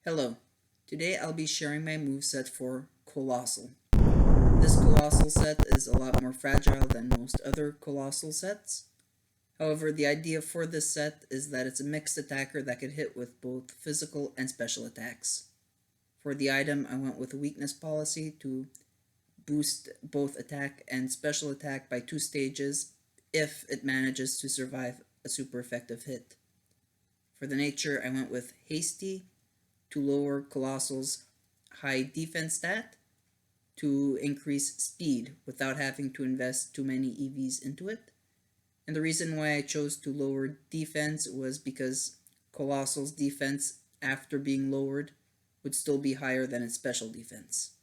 Hello, today I'll be sharing my moveset for Coalossal. This Coalossal set is a lot more fragile than most other Coalossal sets. However, the idea for this set is that it's a mixed attacker that can hit with both physical and special attacks. For the item, I went with a weakness policy to boost both attack and special attack by 2 stages if it manages to survive a super effective hit. For the nature, I went with Hasty to lower Coalossal's high defense stat to increase speed without having to invest too many EVs into it. And the reason why I chose to lower defense was because Coalossal's defense after being lowered would still be higher than its special defense.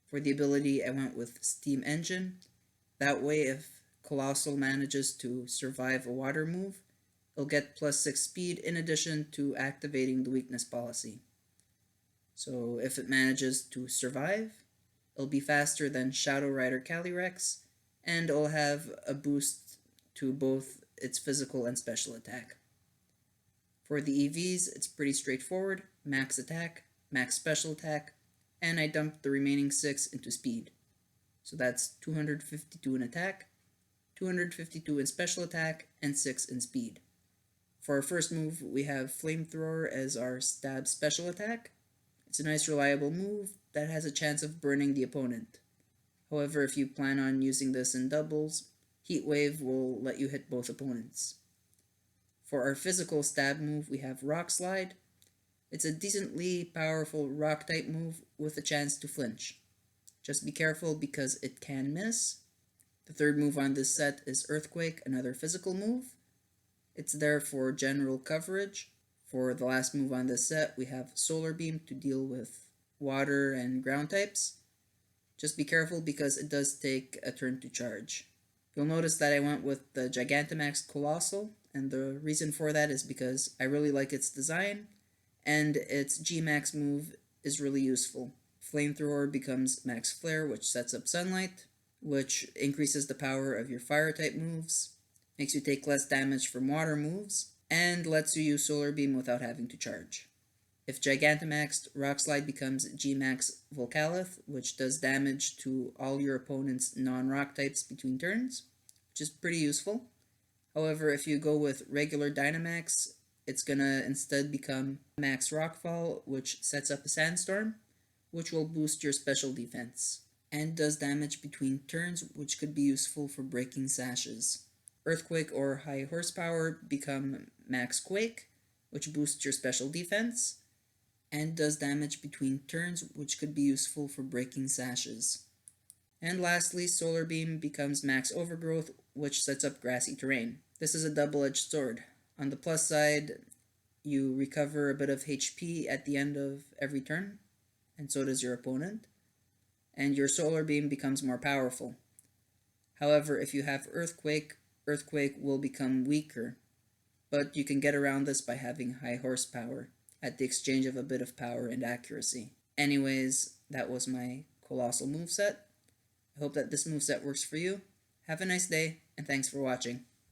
For the ability, I went with Steam Engine. That way, if Coalossal manages to survive a water move, it'll get +6 speed in addition to activating the weakness policy. So if it manages to survive, it'll be faster than Shadow Rider Calyrex, and it'll have a boost to both its physical and special attack. For the EVs, it's pretty straightforward: max attack, max special attack, and I dumped the remaining 6 into speed. So that's 252 in attack, 252 in special attack, and 6 in speed. For our first move, we have Flamethrower as our stab special attack. It's a nice reliable move that has a chance of burning the opponent. However, if you plan on using this in doubles, Heat Wave will let you hit both opponents. For our physical stab move, we have Rock Slide. It's a decently powerful rock type move with a chance to flinch. Just be careful because it can miss. The third move on this set is Earthquake, another physical move. It's there for general coverage. For the last move on this set, we have Solar Beam to deal with water and ground types. Just be careful because it does take a turn to charge. You'll notice that I went with the Gigantamax Coalossal, and the reason for that is because I really like its design, and its G-Max move is really useful. Flamethrower becomes Max Flare, which sets up Sunlight, which increases the power of your fire type moves, makes you take less damage from water moves, and lets you use Solar Beam without having to charge. If Gigantamaxed, Rock Slide becomes G-Max Volcalith, which does damage to all your opponent's non-rock types between turns, which is pretty useful. However, if you go with regular Dynamax, it's gonna instead become Max Rockfall, which sets up a Sandstorm, which will boost your special defense, and does damage between turns, which could be useful for breaking sashes. Earthquake or High Horsepower become Max Quake, which boosts your special defense, and does damage between turns, which could be useful for breaking sashes. And lastly, Solar Beam becomes Max Overgrowth, which sets up grassy terrain. This is a double-edged sword. On the plus side, you recover a bit of HP at the end of every turn, and so does your opponent, and your Solar Beam becomes more powerful. However, if you have Earthquake, Earthquake will become weaker, but you can get around this by having High Horsepower at the exchange of a bit of power and accuracy. Anyways, that was my Coalossal moveset. I hope that this moveset works for you. Have a nice day, and thanks for watching.